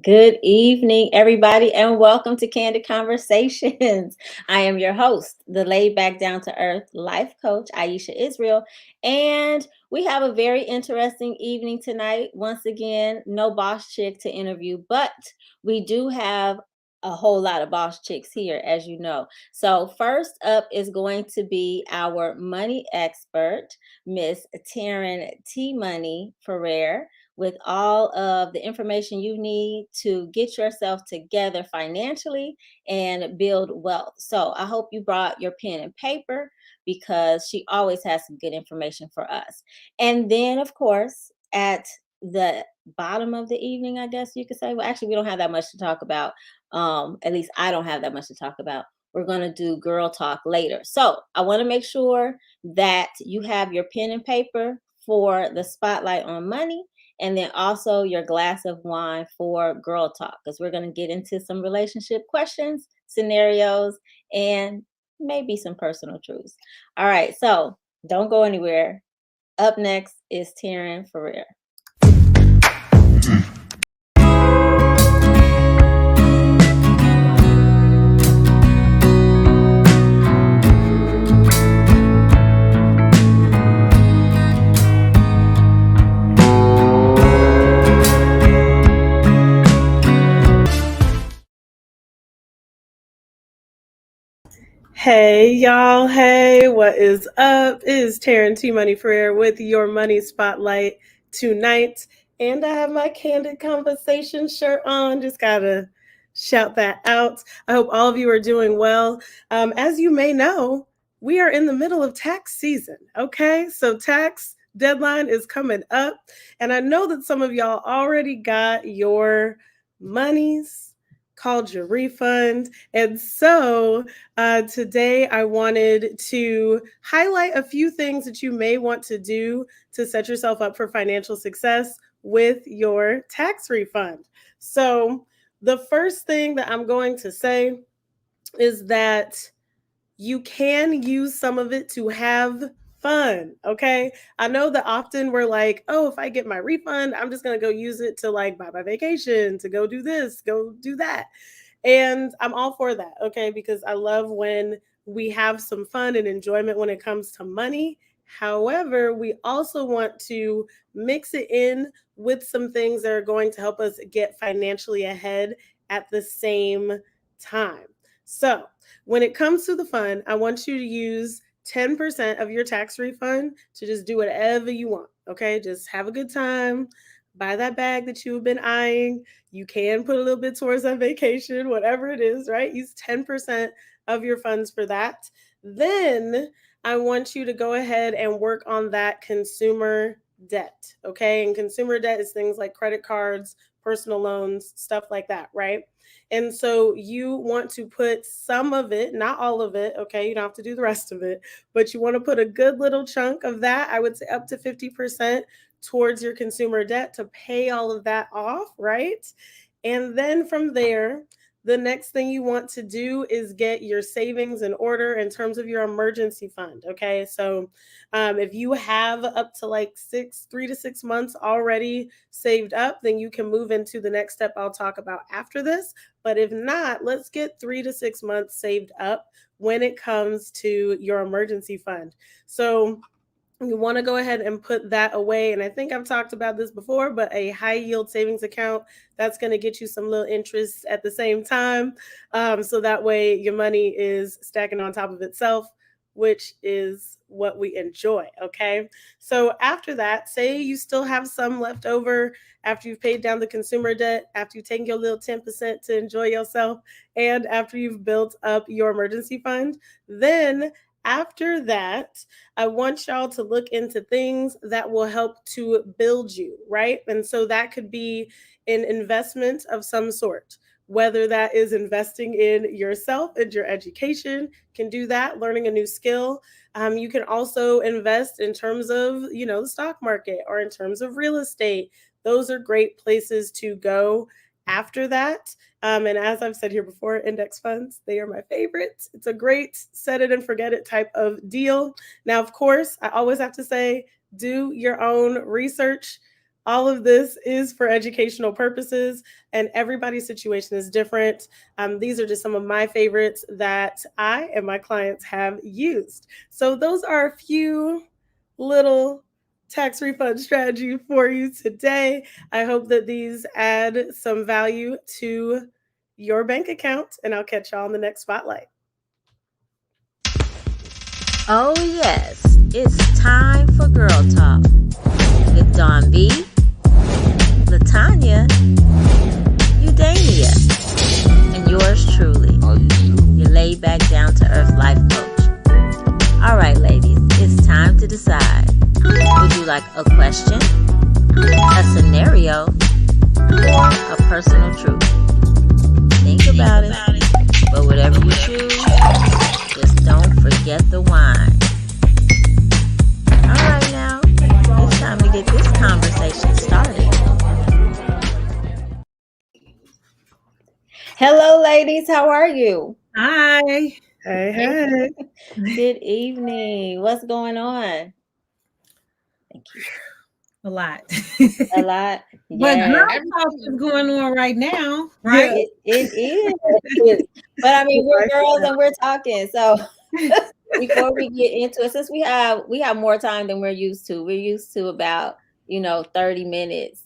Good evening, everybody, and welcome to Candid Conversations. I am your host, the laid back, down to earth life coach, Aisha isReal. And we have a very interesting evening tonight. Once again, no boss chick to interview, but we do have a whole lot of boss chicks here, as you know. So, first up is going to be our money expert, Miss Taryn T Money Ferrer, with all of the information you need to get yourself together financially and build wealth. So I hope you brought your pen and paper because she always has some good information for us. And then, of course, at the bottom of the evening, I guess you could say, well, actually, we don't have that much to talk about. At least I don't have that much to talk about. We're going to do girl talk later. So I want to make sure that you have your pen and paper for the spotlight on money, and then also your glass of wine for girl talk, because we're going to get into some relationship questions, scenarios, and maybe some personal truths. All right, so don't go anywhere. Up next is Taryn Ferrer. Hey y'all, hey, what is up? It is Taryn T Money Ferrer with your money spotlight tonight. And I have my Candid Conversation shirt on. Just gotta shout that out. I hope all of you are doing well. As you may know, we are in the middle of tax season. Okay, so tax deadline is coming up. And I know that some of y'all already got your monies, called your refund. And so today, I wanted to highlight a few things that you may want to do to set yourself up for financial success with your tax refund. So, the first thing that I'm going to say is that you can use some of it to have fun. Okay. I know that often we're like, oh, if I get my refund, I'm just going to go use it to like buy my vacation, to go do this, go do that. And I'm all for that, okay? Because I love when we have some fun and enjoyment when it comes to money. However, we also want to mix it in with some things that are going to help us get financially ahead at the same time. So, when it comes to the fun, I want you to use 10% of your tax refund to just do whatever you want, okay? Just have a good time, buy that bag that you've been eyeing. You can put a little bit towards that vacation, whatever it is, right? Use 10% of your funds for that. Then I want you to go ahead and work on that consumer debt, okay? And consumer debt is things like credit cards, personal loans, stuff like that, right? And so you want to put some of it, not all of it, okay? You don't have to do the rest of it, but you want to put a good little chunk of that, I would say up to 50% towards your consumer debt to pay all of that off, right? And then from there, the next thing you want to do is get your savings in order in terms of your emergency fund. Okay. So if you have up to like 3 to 6 months already saved up, then you can move into the next step I'll talk about after this. But if not, let's get 3 to 6 months saved up when it comes to your emergency fund. So you want to go ahead and put that away. And I think I've talked about this before, but a high yield savings account, that's going to get you some little interest at the same time. So that way your money is stacking on top of itself, which is what we enjoy. Okay. So after that, say you still have some left over after you've paid down the consumer debt, after you've taken your little 10% to enjoy yourself, and after you've built up your emergency fund, then after that, I want y'all to look into things that will help to build you, right? And so that could be an investment of some sort, whether that is investing in yourself and your education, can do that, learning a new skill. You can also invest in terms of, the stock market or in terms of real estate. Those are great places to go after that. And as I've said here before, index funds, they are my favorites. It's a great set it and forget it type of deal. Now, of course, I always have to say, do your own research All of this is for educational purposes, and everybody's situation is different. These are just some of my favorites that I and my clients have used. So those are a few little tax refund strategy for you today. I hope that these add some value to your bank account, and I'll catch y'all in the next spotlight. Oh yes, it's time for Girl Talk with Dawn B, LaTanya, Udania, and yours truly, your laid back, down to earth life coach. All right, ladies, it's time to decide. Would you like a question, a scenario, or a personal truth? Think about it, but whatever you choose, just don't forget the wine. All right, now, it's time to get this conversation started. Hello, ladies. How are you? Hi. Hey. Good evening. What's going on? Thank you. A lot. A lot. But Yes. girl talk is going on right now, right? It is. But I mean, we're girls and we're talking. So before we get into it, since we have more time than we're used to about 30 minutes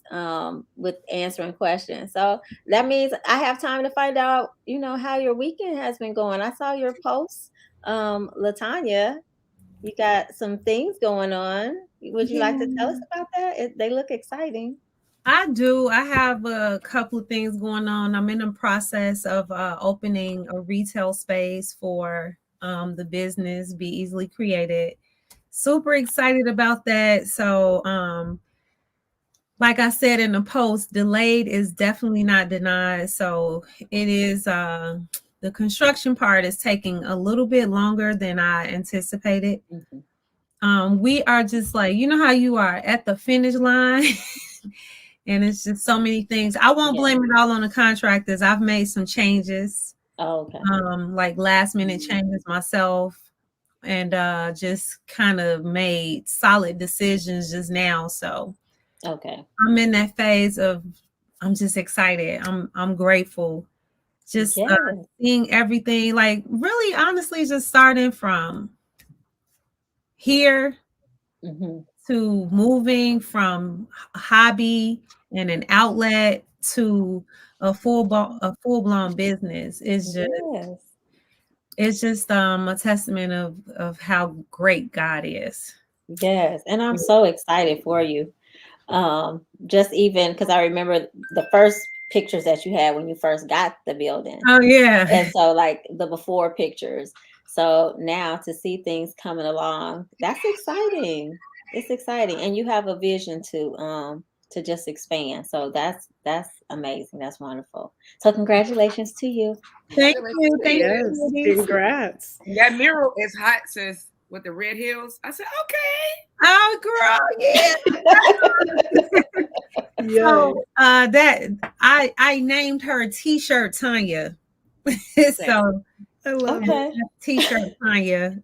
with answering questions. So that means I have time to find out how your weekend has been going. I saw your posts, LaTanya. You got some things going on. Would you like to tell us about that? They look exciting. I do. I have a couple of things going on. I'm in the process of opening a retail space for the business Be Easily Created. Super excited about that. So like I said in the post, delayed is definitely not denied. So it is the construction part is taking a little bit longer than I anticipated. Mm-hmm. We are just like, you know how you are at the finish line and it's just so many things. I won't blame it all on the contractors. I've made some changes. Oh, okay. Like last minute changes myself and just kind of made solid decisions just now. So okay. I'm in that phase of I'm just excited. I'm grateful. Just seeing everything, like really honestly just starting from here to moving from a hobby and an outlet to a full-blown business is just it's just a testament of how great God is. Yes, and I'm so excited for you. Just even because I remember the first pictures that you had when you first got the building. Oh yeah. And so like the before pictures. So now to see things coming along, that's exciting. It's exciting. And you have a vision to just expand. So that's amazing. That's wonderful. So congratulations to you. Thank you. Thank you. Congrats. That mural is hot, sis, with the red heels. I said, okay. Oh, girl, yeah. So that I named her T-shirt Tanya. So I love it. T-shirt Tanya.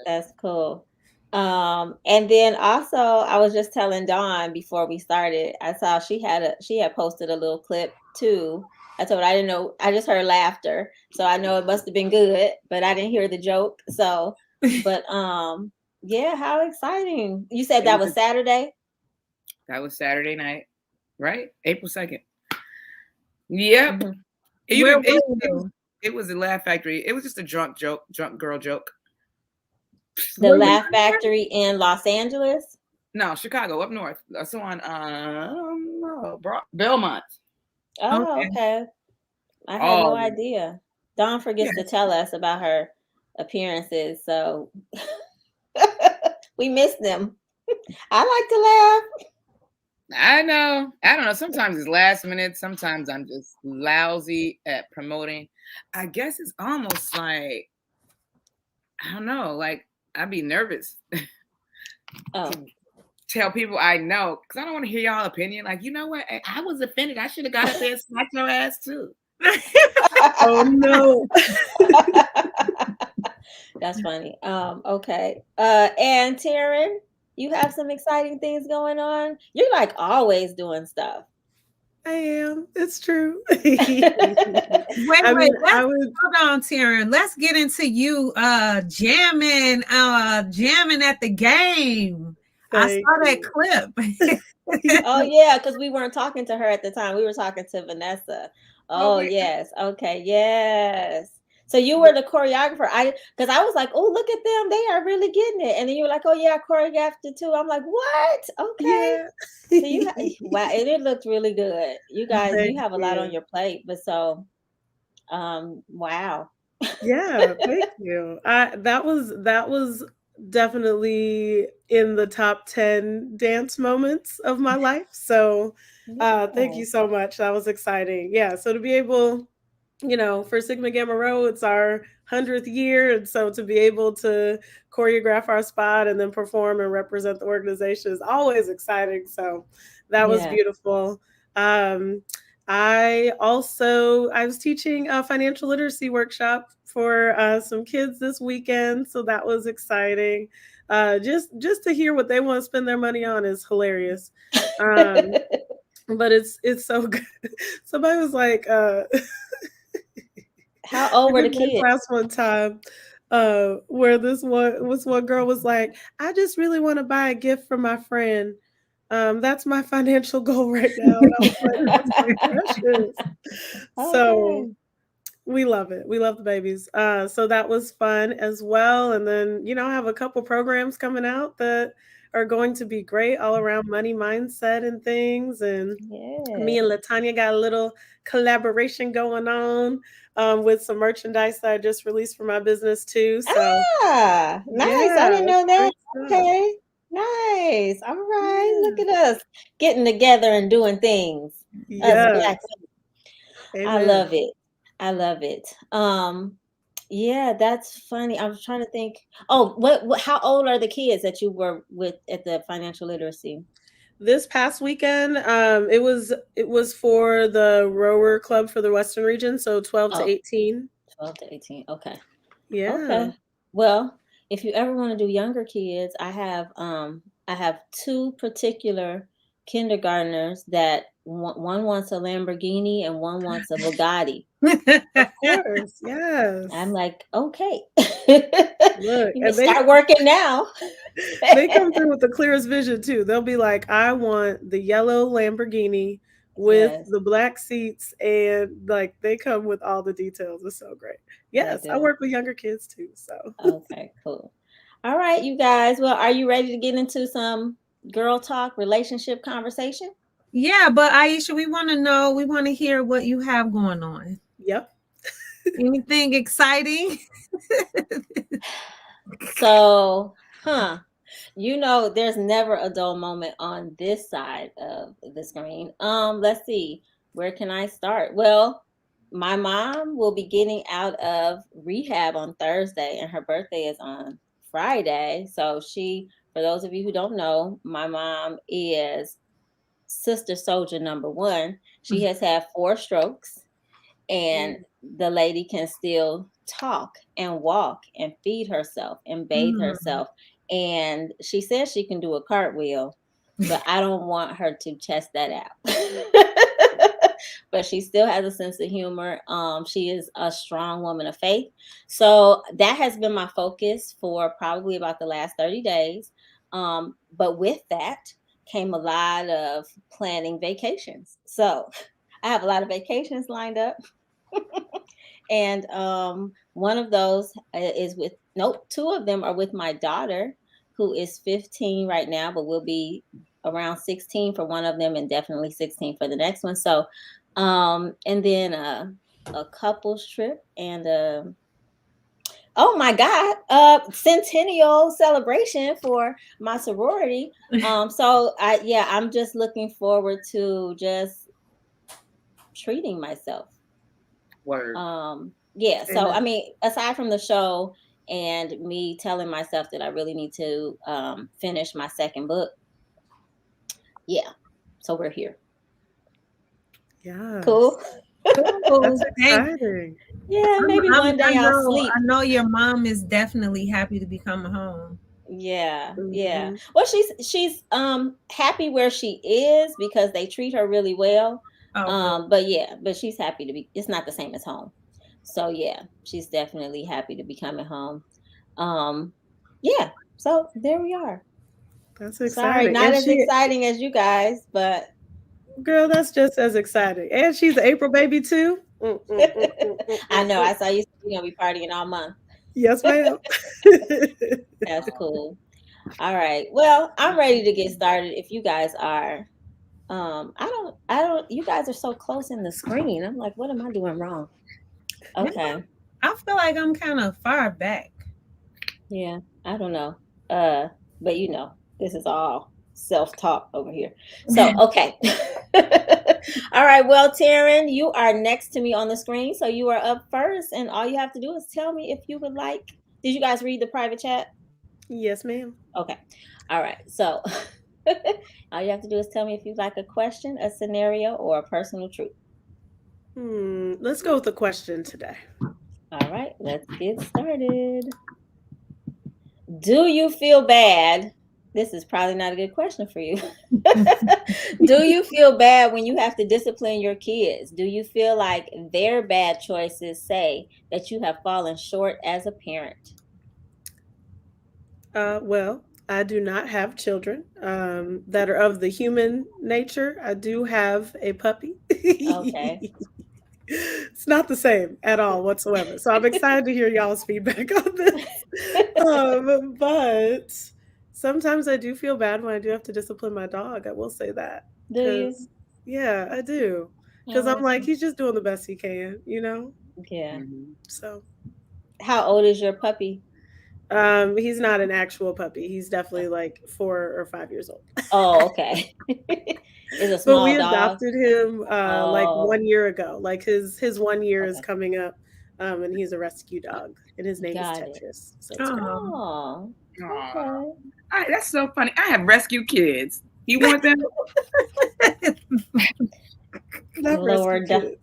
That's cool. And then also I was just telling Dawn before we started, I saw she had posted a little clip too. I told her I didn't know, I just heard laughter. So I know it must have been good, but I didn't hear the joke. So but yeah, how exciting. You said that was Saturday? That was Saturday night, right? April 2nd. Yep. Mm-hmm. It was a Laugh Factory. It was just a drunk girl joke. The Laugh Factory in Los Angeles? No, Chicago, up north. That's on Belmont. Oh, okay. I had no idea. Dawn forgets to tell us about her appearances, so we miss them. I like to laugh. I know. I don't know. Sometimes it's last minute. Sometimes I'm just lousy at promoting. I guess it's almost like, I don't know, like I'd be nervous to tell people I know, because I don't want to hear y'all opinion. Like, you know what? I was offended. I should have got up there and smacked your ass too. Oh no. That's funny. Okay. And Taryn? You have some exciting things going on. You're like always doing stuff. I am. It's true. Wait, I mean, I would. hold on, Taryn. Let's get into you jamming at the game. I saw that clip. Oh yeah, because we weren't talking to her at the time. We were talking to Vanessa. Oh yes. Okay. Yes. So you were the choreographer. Because I was like, oh, look at them. They are really getting it. And then you were like, oh yeah, I choreographed it too. I'm like, what? Okay. Yeah. So you wow, it looked really good. You guys, Thank you have a lot you. on your plate, but so wow. Yeah, thank you. That was definitely in the top 10 dance moments of my life. So thank you so much. That was exciting. Yeah. So to be able, for Sigma Gamma Rho, it's our 100th year. And so to be able to choreograph our spot and then perform and represent the organization is always exciting. So that was beautiful. I was teaching a financial literacy workshop for some kids this weekend. So that was exciting. Just to hear what they want to spend their money on is hilarious. But it's so good. Somebody was like, how old were the kids? Class one time, where this one girl was like, I just really want to buy a gift for my friend. That's my financial goal right now. And I was like, that's my precious. So we love it. We love the babies. So that was fun as well. And then, I have a couple programs coming out that are going to be great all around money mindset and things. And me and LaTanya got a little collaboration going on with some merchandise that I just released for my business too. So nice. I didn't know that. Okay. Nice. All right. Yeah. Look at us getting together and doing things. Yeah. I love it. I love it. Yeah, that's funny. I was trying to think. Oh, how old are the kids that you were with at the financial literacy? This past weekend, it was for the rower club for the Western region, so 12 to 18. 12 to 18. Okay. Yeah. Okay. Well, if you ever want to do younger kids, I have two particular kindergartners that one wants a Lamborghini and one wants a Bugatti. Of course, yes. I'm like, okay. Look, you can start working now. They come through with the clearest vision too. They'll be like, I want the yellow Lamborghini with the black seats, and like they come with all the details. It's so great. Yes, I work with younger kids too. So okay, cool. All right, you guys. Well, are you ready to get into some girl talk relationship conversation? Yeah, but Aisha, we want to hear what you have going on. Yep. Anything exciting? So, there's never a dull moment on this side of the screen. Let's see. Where can I start? Well, my mom will be getting out of rehab on Thursday, and her birthday is on Friday. So for those of you who don't know, my mom is Sister Soldier number 1. She has had 4 strokes, and the lady can still talk and walk and feed herself and bathe herself. And she says she can do a cartwheel, but I don't want her to test that out. But she still has a sense of humor. She is a strong woman of faith. So that has been my focus for probably about the last 30 days. But with that came a lot of planning vacations. So I have a lot of vacations lined up. And one of those is 2 of them are with my daughter, who is 15 right now, but will be around 16 for one of them and definitely 16 for the next one. So, and then a couples trip and oh my God, centennial celebration for my sorority. So I'm just looking forward to just treating myself. Word. So I mean, aside from the show and me telling myself that I really need to finish my second book, so we're here. Yeah. Cool. That's exciting. Yeah, maybe one day I'll sleep. I know your mom is definitely happy to be coming home. Yeah, yeah. Mm-hmm. Well, she's happy where she is because they treat her really well. Oh, But she's happy to be. It's not the same as home. So yeah, she's definitely happy to be coming home. Um, yeah. So there we are. That's Sorry, exciting. not And as she, exciting as you guys, but girl, that's just as exciting. And she's an April baby too. I know. I saw you. You're gonna be partying all month. Yes, ma'am. That's cool. All right. Well, I'm ready to get started. If you guys are, I don't. You guys are so close in the screen. I'm like, what am I doing wrong? Okay. I feel like I'm kind of far back. Yeah. I don't know. But this is all self-talk over here. So okay. All right. Well, Taryn, you are next to me on the screen, so you are up first, and all you have to do is tell me if you would like. Did you guys read the private chat? Yes, ma'am. Okay. All right. So all you have to do is tell me if you'd like a question, a scenario, or a personal truth. Let's go with the question today. All right. Let's get started. Do you feel bad? This is probably not a good question for you. Do you feel bad when you have to discipline your kids? Do you feel like their bad choices say that you have fallen short as a parent? Well, I do not have children that are of the human nature. I do have a puppy. Okay. It's not the same at all whatsoever. So I'm excited to hear y'all's feedback on this. But sometimes I do feel bad when I do have to discipline my dog. I will say that. Do you? Yeah, I do. Because I'm like, he's just doing the best he can, Yeah. Mhm. So How old is your puppy? he's not an actual puppy. He's definitely like 4 or 5 years old. Oh, okay. Is a But we small dog. adopted him like Oh, 1 year ago. Like his 1 year is okay. coming up, and he's a rescue dog, and his name is Got it. Tetris. So it's great. Oh, Aw. okay. That's so funny. I have rescue kids. You want them? Not Lord. rescue kids.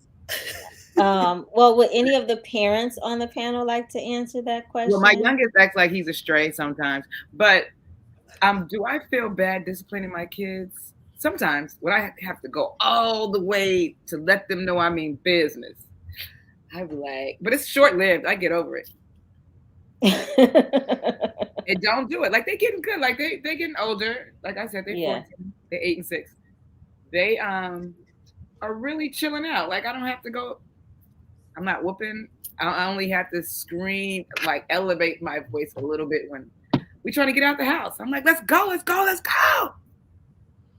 Well, would any of the parents on the panel like to answer that question? Well, my youngest acts like he's a stray sometimes. But do I feel bad disciplining my kids? Sometimes when I have to go all the way to let them know I mean business, I'd be like, but it's short-lived. I get over it. And don't do it. Like they're getting good. Like they're getting older. Like I said, they're 14, they're 8 and 6. They are really chilling out. Like I don't have to go. I'm not whooping. I only have to scream, like elevate my voice a little bit when we trying to get out the house. I'm like, let's go, let's go, let's go.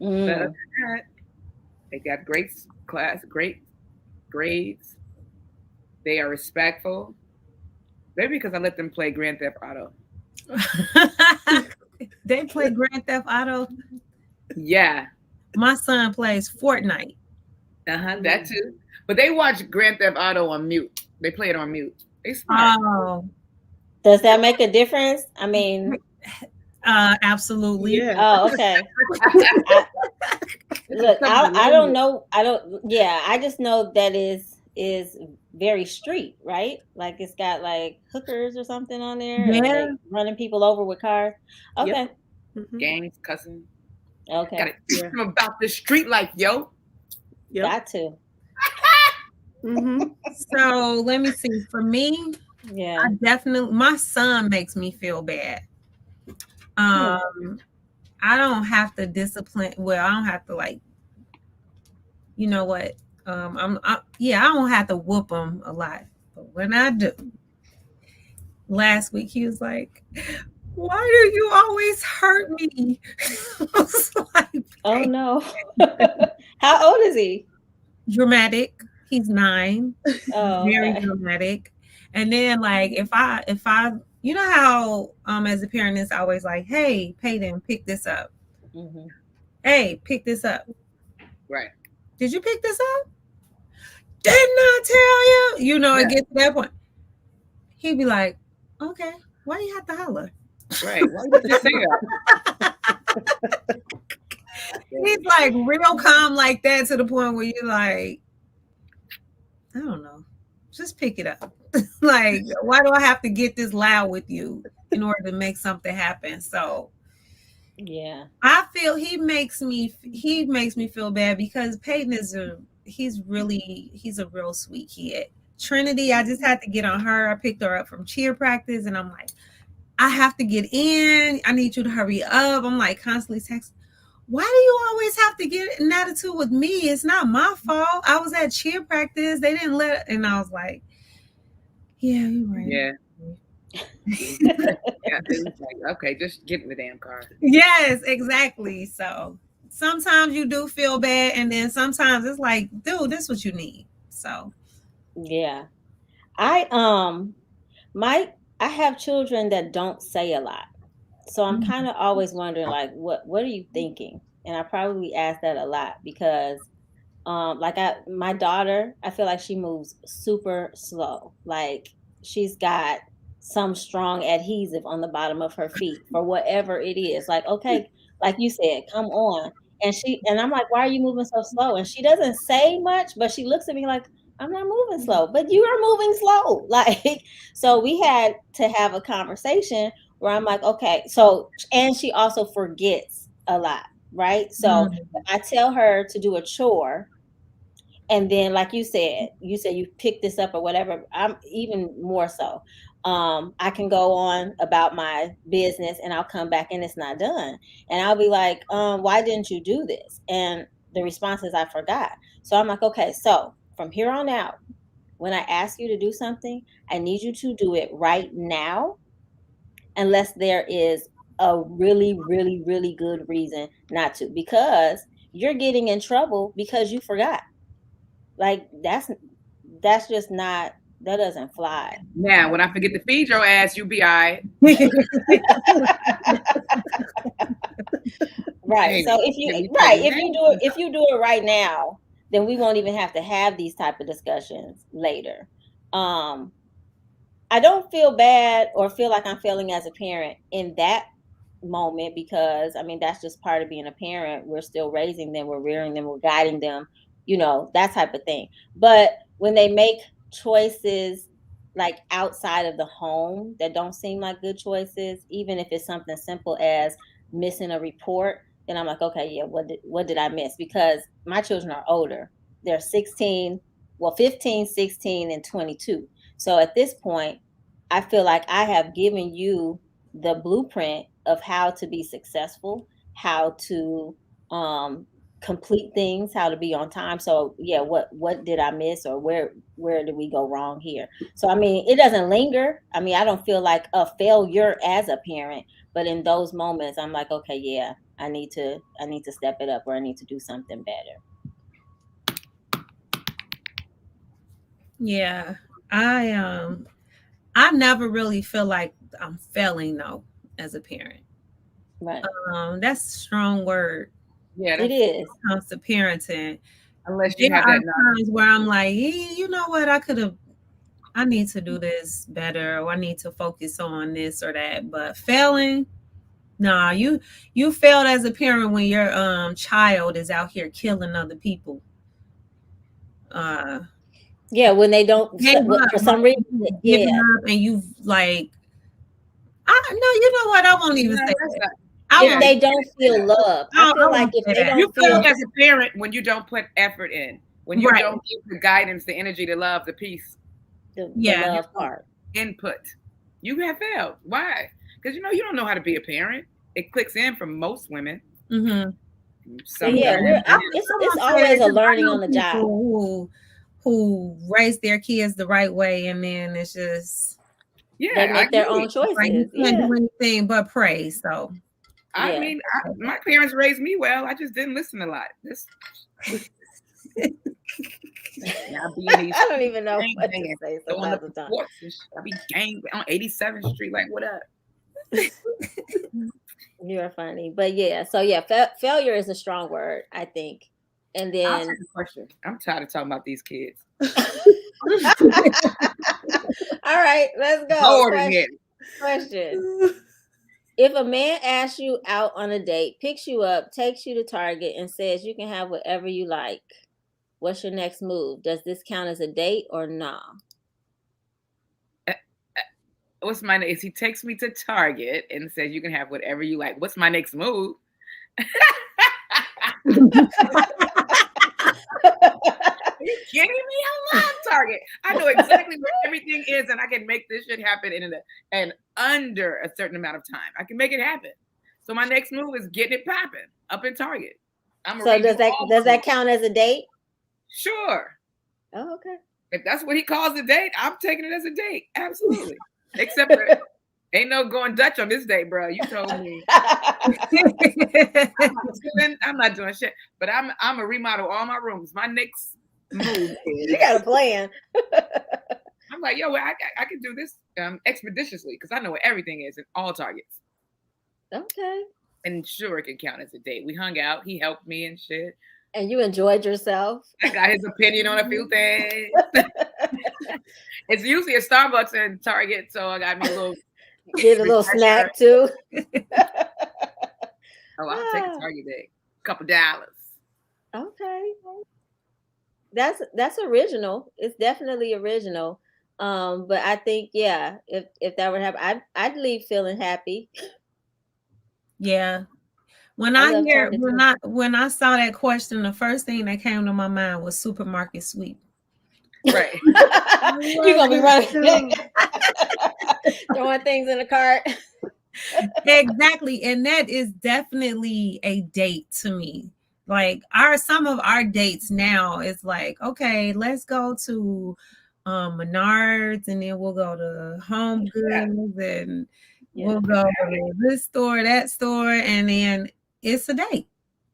But other than that, they got great grades. They are respectful. Maybe because I let them play Grand Theft Auto. They play Grand Theft Auto. Yeah. My son plays Fortnite. That too. But they watch Grand Theft Auto on mute. They play it on mute. They smart. Oh, Does that make a difference? I mean, absolutely. Yeah. oh, okay. Look, I don't know. I just know that is very street, right? Like it's got like hookers or something on there, and Yeah. like running people over with cars. Okay. Yep. Mhm. Gangs, cussing. Okay. Gotta teach them about the street life, yo. Yep. Got to. Mhm. So let me see. For me, Yeah. my son makes me feel bad. I don't have to discipline. Well, I don't have to like. You know what? I don't have to whoop him a lot, but when I do, last week he was like, "Why do you always hurt me?" I was like, Oh no. How old is he? dramatic. He's 9. Oh, Very okay. dramatic. And then like if I you know how as a parent it's always like, hey, Peyton, pick this up. Mm-hmm. Hey, pick this up. Right. Did you pick this up? Didn't I tell you? You know, it gets to that point. He'd be like, okay, why do you have to holler? Right. Why did you say that? He's like real calm like that to the point where you're like, I don't know. Just pick it up. Like, why do I have to get this loud with you? in order to make something happen. So Yeah. I feel he makes me feel bad because Peyton he's a real sweet kid. Trinity, I just had to get on her. I picked her up from cheer practice and I'm like, I have to get in. I need you to hurry up. I'm like constantly texting. Why do you always have to get an attitude with me? It's not my fault. I was at cheer practice. They didn't and I was like, yeah, you're right. Yeah. Yeah, like, okay, just get in the damn car. Yes, exactly. So sometimes you do feel bad, and then sometimes it's like, dude, this is what you need. So yeah. I have children that don't say a lot. So I'm kind of always wondering, like, what are you thinking? And I probably ask that a lot because my daughter, I feel like she moves super slow. Like she's got some strong adhesive on the bottom of her feet for whatever it is. Like, okay, like you said, come on. And I'm like, why are you moving so slow? And she doesn't say much, but she looks at me like, I'm not moving slow, but you are moving slow. Like, so we had to have a conversation where I'm like, okay, so, and she also forgets a lot, right? So if I tell her to do a chore, and then like you said you pick this up or whatever, I'm even more so. I can go on about my business and I'll come back and it's not done. And I'll be like, why didn't you do this? And the response is I forgot. So I'm like, okay, so from here on out, when I ask you to do something, I need you to do it right now, unless there is a really, really, really good reason not to, because you're getting in trouble because you forgot. Like that's just not, that doesn't fly. Now, when I forget to feed your ass, you be all right. Right. So if you do it right now, then we won't even have to have these type of discussions later. I don't feel bad or feel like I'm failing as a parent in that moment, because I mean that's just part of being a parent. We're still raising them, we're rearing them, we're guiding them, that type of thing. But when they make choices like outside of the home that don't seem like good choices, even if it's something simple as missing a report, then I'm like, okay, yeah, what did I miss? Because my children are older. They're 16, well, 15, 16, and 22. So at this point, I feel like I have given you the blueprint of how to be successful, how to complete things, how to be on time. So yeah, what did I miss, or where did we go wrong here? So I mean, it doesn't linger. I mean, I don't feel like a failure as a parent, but in those moments, I'm like, okay, yeah, I need to step it up, or I need to do something better. Yeah, I never really feel like I'm failing though as a parent. Right. That's a strong word. Yeah, it is. When it comes to parenting, unless you there have are that knowledge. times where I'm like, you know what, I need to do this better, or I need to focus on this or that. But failing, nah, you failed as a parent when your child is out here killing other people. Yeah, when they don't, for some reason, giving up, and you've like, you know what? I won't even say that. If they don't feel love, I feel like if they don't feel, as a parent when you don't put effort in, when you don't give the guidance, the energy, the love, the peace, the love part, input, you have failed. Why? Because you don't know how to be a parent. It clicks in for most women. Mm-hmm. So yeah, it's always a learning on the job. Who raise their kids the right way, and then it's just they make their own choices. Like you can't do anything but pray. So I mean, my parents raised me well. I just didn't listen a lot. I don't even know what to say. So I be gang on 87th Street. Like, what up? You're funny, but yeah. So yeah, failure is a strong word, I think. And then I'll take a question. I'm tired of talking about these kids. All right, let's go. Question. If a man asks you out on a date, picks you up, takes you to Target, and says you can have whatever you like, what's your next move? Does this count as a date or nah? what's my next? He takes me to Target and says, you can have whatever you like. What's my next move? Are you kidding me? I love Target. I know exactly where everything is, and I can make this shit happen in under a certain amount of time. I can make it happen. So my next move is getting it popping up in Target. So does that count as a date? Sure. Oh, okay. If that's what he calls a date, I'm taking it as a date. Absolutely. Except for ain't no going Dutch on this date, bro. You told me. I'm not doing shit. But I'm gonna remodel all my rooms. My next move is you got a plan. I'm like, yo, I can do this expeditiously because I know where everything is in all Targets. Okay. And sure, it can count as a date. We hung out. He helped me and shit. And you enjoyed yourself. I got his opinion on a few things. It's usually a Starbucks and Target, so I got me a little. Get a little snack too. Oh, I'll take a Target day. $2 dollars. Okay. That's original. It's definitely original. But I think, yeah, if that would happen, I'd leave feeling happy. Yeah. When I saw that question, the first thing that came to my mind was supermarket sweep. Right. You're gonna be running throwing things in the cart. Exactly. And that is definitely a date to me. Like some of our dates now is like, okay, let's go to Menards, and then we'll go to Home Goods, and we'll go to this store, that store, and then it's a date.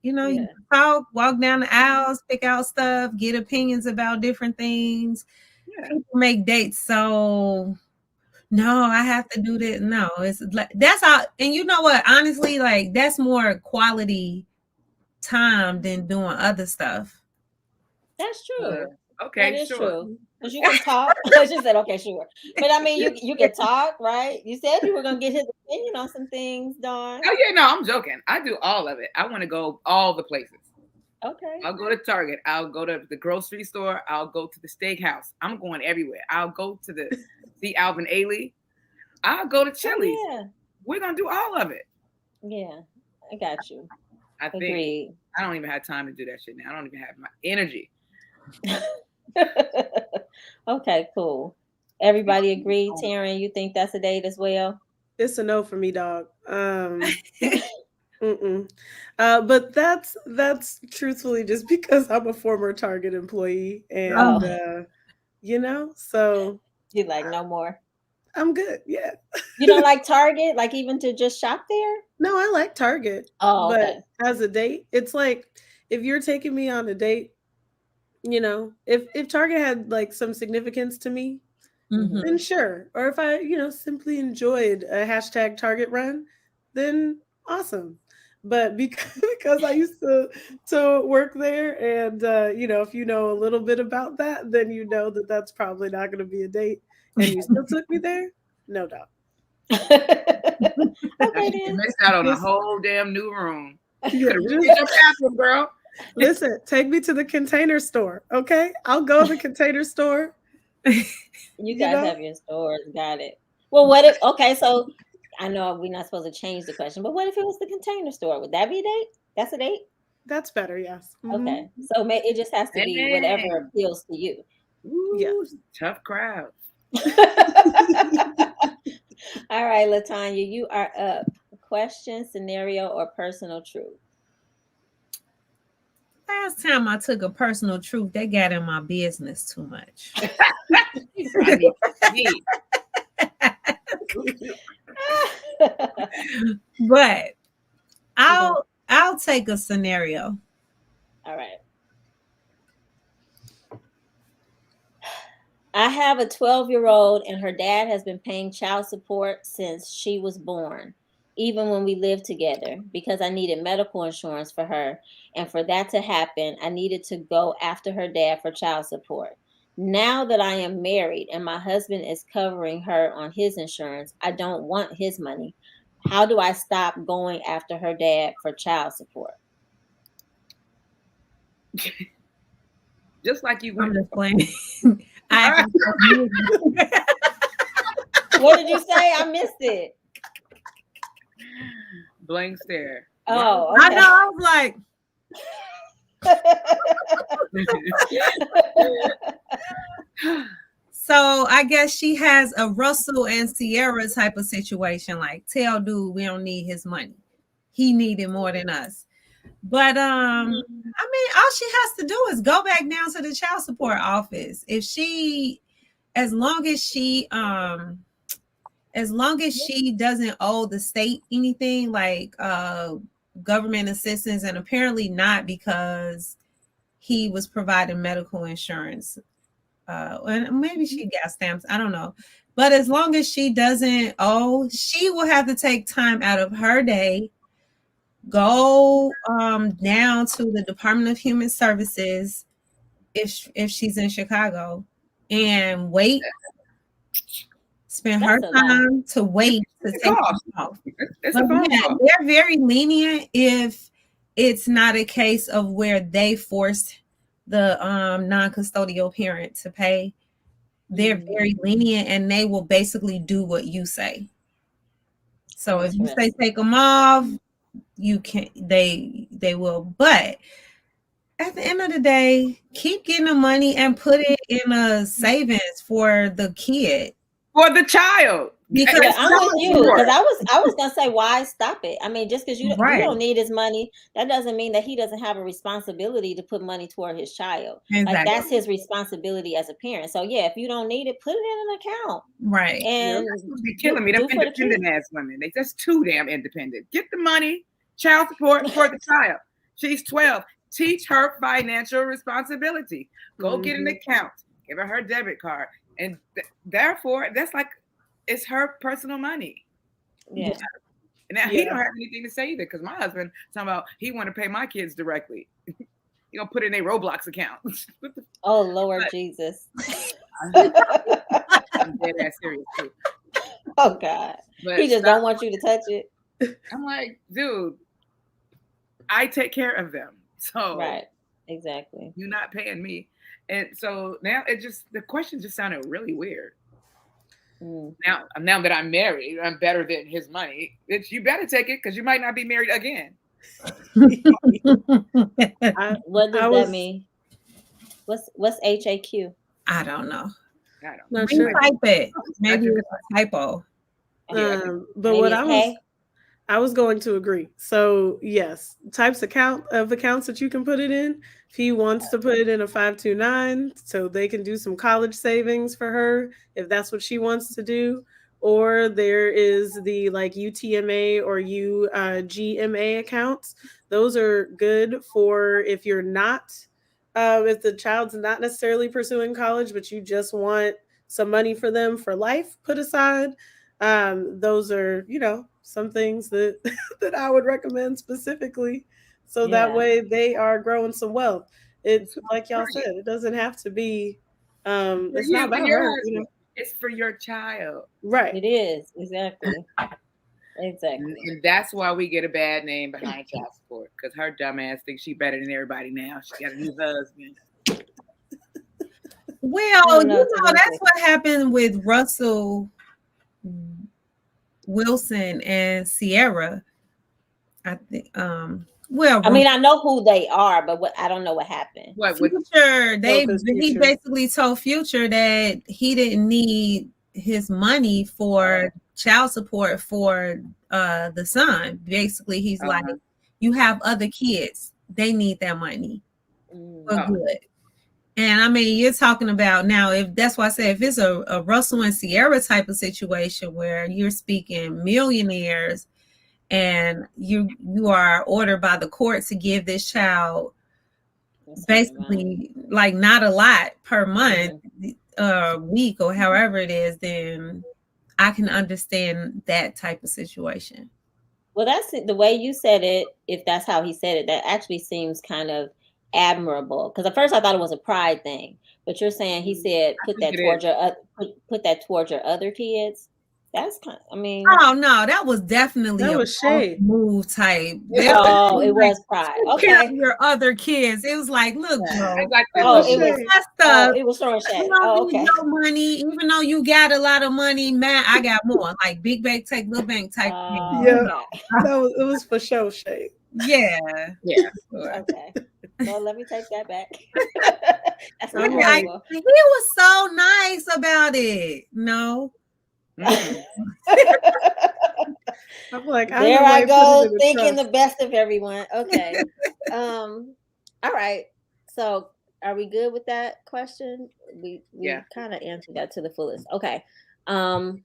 You know, you talk, walk down the aisles, pick out stuff, get opinions about different things. Yeah. People make dates. So no, I have to do this. No, it's like that's all. And you know what? Honestly, like that's more quality time than doing other stuff. That's true. Okay, that is sure. True. Because you can talk. She said, okay, sure. But I mean, you can talk, right? You said you were going to get his opinion on some things, Dawn. Oh, yeah, no, I'm joking. I do all of it. I want to go all the places. Okay. I'll go to Target. I'll go to the grocery store. I'll go to the steakhouse. I'm going everywhere. I'll go to see Alvin Ailey. I'll go to Chili's. Oh, yeah. We're going to do all of it. Yeah, I got you. I think I don't even have time to do that shit now. I don't even have my energy. Okay, cool. Everybody agree, Taryn? You think that's a date as well? It's a no for me, dog. But that's truthfully just because I'm a former Target employee, and you know, so you're like, no more. I'm good. Yeah. You don't like Target, like even to just shop there? No, I like Target. Oh, but as a date, it's like if you're taking me on a date, you know, if Target had like some significance to me, then sure. Or if I, you know, simply enjoyed a hashtag Target run, then awesome. But because I used to work there, and you know, if you know a little bit about that, then you know that that's probably not going to be a date. And you still took me there? No doubt. Okay, you missed out on a whole damn new room. You could have reached your bathroom, girl. Listen, take me to the Container Store, okay? I'll go to the Container Store. You guys have your stores, got it. Well, what if? Okay, so I know we're not supposed to change the question, but what if it was the Container Store? Would that be a date? That's a date. That's better, yes. Okay, so it just has to be whatever appeals to you. Ooh, yes. Tough crowd. All right, LaTanya, you are up. Question, scenario, or personal truth? Last time I took a personal truth, they got in my business too much. But I'll take a scenario. All right. I have a 12-year-old, and her dad has been paying child support since she was born, even when we lived together, because I needed medical insurance for her. And for that to happen, I needed to go after her dad for child support. Now that I am married and my husband is covering her on his insurance, I don't want his money. How do I stop going after her dad for child support? Just like you I'm just playing. What What did you say? I missed it. Blank stare. Oh, I okay. know. I was like, so I guess she has a Russell and Sierra type of situation. Like, tell dude we don't need his money. He needed more than us. But I mean, all she has to do is go back down to the child support office. If she, as long as she doesn't owe the state anything like government assistance, and apparently not because he was providing medical insurance. And maybe she got stamps. I don't know. But as long as she doesn't owe, she will have to take time out of her day, go down to the Department of Human Services if she's in Chicago and wait, spend her time to wait to take it off. But yeah, they're very lenient if it's not a case of where they forced the non-custodial parent to pay. They're very lenient and they will basically do what you say. So if you say take them off, you can they will. But at the end of the day, keep getting the money and put it in a savings for the kid. For the child. Because I'm with you. Because I was gonna say, why stop it? I mean, just because you don't need his money, that doesn't mean that he doesn't have a responsibility to put money toward his child. Exactly. Like that's his responsibility as a parent. So yeah, if you don't need it, put it in an account. Right. And they're killing me. Them independent ass women. They just too damn independent. Get the money, child support for the child. She's 12. Teach her financial responsibility. Go get an account. Give her debit card. And therefore, that's like, it's her personal money. Yeah. Now he don't have anything to say either, because my husband talking about he want to pay my kids directly. He gonna put in a Roblox account. Oh Lord Jesus. I'm dead ass serious too. Oh God. But he just don't want you to touch it. I'm like, dude, I take care of them. So right. Exactly. You're not paying me. And so now the question just sounded really weird. Now that I'm married, I'm better than his money. You better take it because you might not be married again. What does that mean? What's HAQ? I don't know. Not sure. Type it. Maybe it's a typo. But what I was going to agree. So yes, types of accounts that you can put it in. If he wants to put it in a 529, so they can do some college savings for her, if that's what she wants to do. Or there is the like UTMA or UGMA accounts. Those are good for if you're not, if the child's not necessarily pursuing college, but you just want some money for them for life put aside. Those are, some things that I would recommend specifically. So that way they are growing some wealth. It's like y'all said, it doesn't have to be, it's not about her. It's for your child. Right. It is. Exactly. Exactly. And that's why we get a bad name behind child support, because her dumb ass thinks she's better than everybody now. She got a new husband. Well, that's what happened with Russell Wilson and Sierra. I think I mean, I know who they are, but I don't know what happened. Future, he basically told Future that he didn't need his money for child support for the son. Basically, he's like, you have other kids, they need that money for good. And I mean, you're talking about now, if that's why I say if it's a Russell and Sierra type of situation where you're speaking millionaires and you are ordered by the court to give this child basically like not a lot per month, week, or however it is, then I can understand that type of situation. Well, that's the way you said it. If that's how he said it, that actually seems kind of admirable. Because at first I thought it was a pride thing, but you're saying he said put that towards your other kids. That's kind. I mean, Oh no, that was definitely That a was shade. move type. oh, it was pride. Care Okay. of your other kids. It was like, look, I Joe, got Oh, that. it was. that Oh, stuff. it was throwing You shade. don't Oh, need okay. no money, even though you got a lot of money. Man, I got more. Like big bank take little bank type thing. Yeah. Okay. It was for show shade. Yeah. Yeah. Okay. Well, let me take that back. That's I'm not like- horrible. He was so nice about it. No. Mm. I'm like, There I might go put it in thinking trust. the best of everyone. Okay. All right. So are we good with that question? We Yeah. kind of answered that to the fullest. Okay. Well,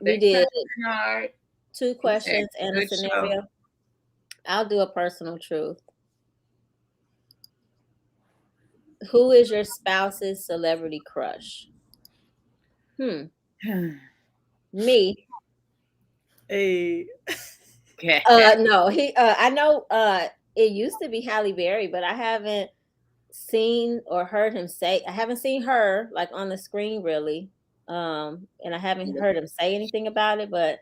We thanks, did Bernard. 2 questions and a good show. scenario. I'll do a personal truth. Who is your spouse's celebrity crush? Me. Hey. Okay. No, I know it used to be Halle Berry, but I haven't seen or heard him say. I haven't seen her like on the screen really. And I haven't heard him say anything about it, but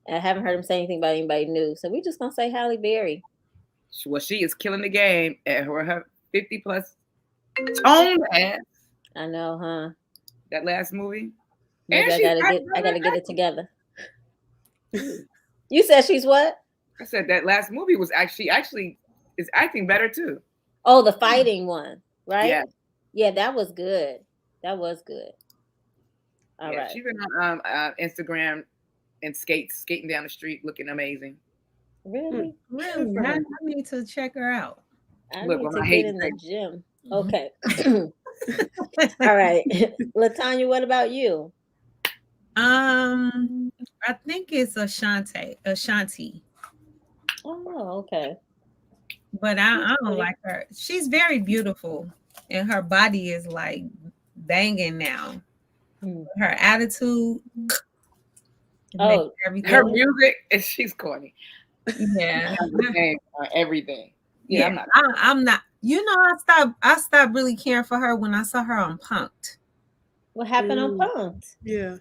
I haven't heard him say anything about anybody new. So we're just gonna say Halle Berry. Well, she is killing the game at her 50 plus tone ass. I know, huh? That last movie. Maybe And I gotta get it together. You said she's what? I said that last movie was actually is acting better too. Oh, the fighting one, right? Yeah. Yeah, that was good. That was good. All right. She's been on Instagram and skating down the street looking amazing. Really? Really? I need to check her out. I Look, need when to I get hate in the things. gym. Okay. All right. LaTanya, what about you? I think it's Ashanti. Oh, okay. But I don't like her. She's very beautiful, and her body is like banging now. Her attitude. Oh, everything. Her music, and she's corny. Yeah. Everything. Yeah, I'm not. You know, I stopped really caring for her when I saw her on Punked. What happened on Punked? Yeah.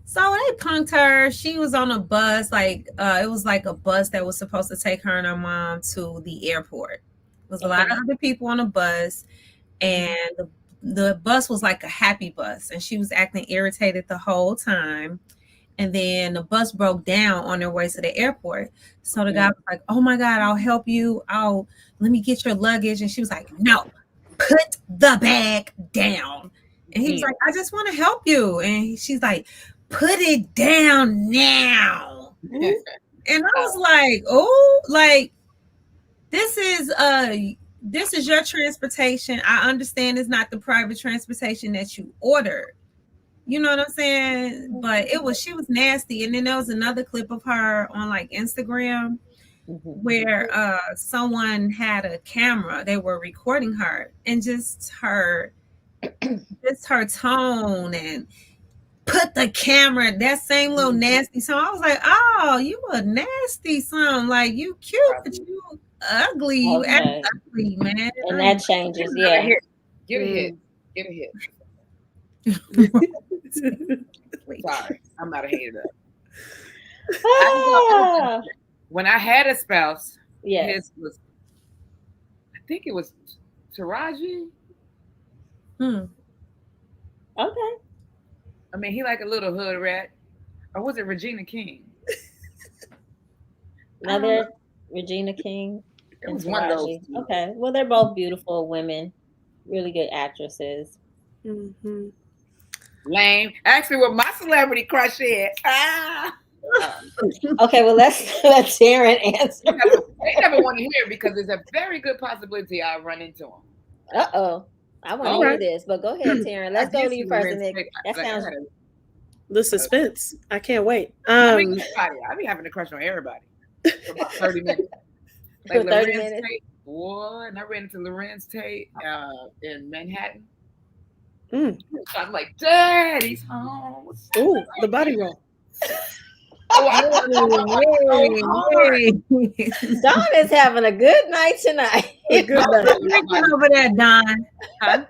So they punked her. She was on a bus, like it was like a bus that was supposed to take her and her mom to the airport. There was a lot of other people on the bus, and the bus was like a happy bus, and she was acting irritated the whole time. And then the bus broke down on their way to the airport. So the guy was like, "Oh my God, I'll help you. Let me get your luggage." And she was like, "No, put the bag down." And he was like, "I just want to help you." And she's like, "Put it down now." And I was like, "Oh, like this is your transportation. I understand it's not the private transportation that you ordered. You know what I'm saying?" But she was nasty. And then there was another clip of her on like Instagram where someone had a camera. They were recording her, and just her tone and put the camera, that same little nasty song. I was like, "Oh, you a nasty son. Like you cute, but you ugly. You act ugly, man." And that changes, yeah. Get a hit. Get a hit. Sorry, I'm not a hater. When I had a spouse, his was, I think it was Taraji. Okay. I mean, he like a little hood rat. Or was it Regina King? Another Regina King. It was one of those. Okay. Well, they're both beautiful women, really good actresses. Lame. Ask me what my celebrity crush is. Okay, well, let's let Taryn answer. They never want to hear it because there's a very good possibility I'll run into him. Uh-oh. I want to hear this, but go ahead, Taryn. Let's go to you first. And that sounds the suspense. I can't wait. I be having a crush on everybody for about 30 minutes. Like for 30 minutes. Tate, boy, and I ran into Lorenz Tate in Manhattan. So I'm like, Daddy's home. Ooh, the body roll. Dawn is having a good night tonight. Good night. Over there, Don. Huh?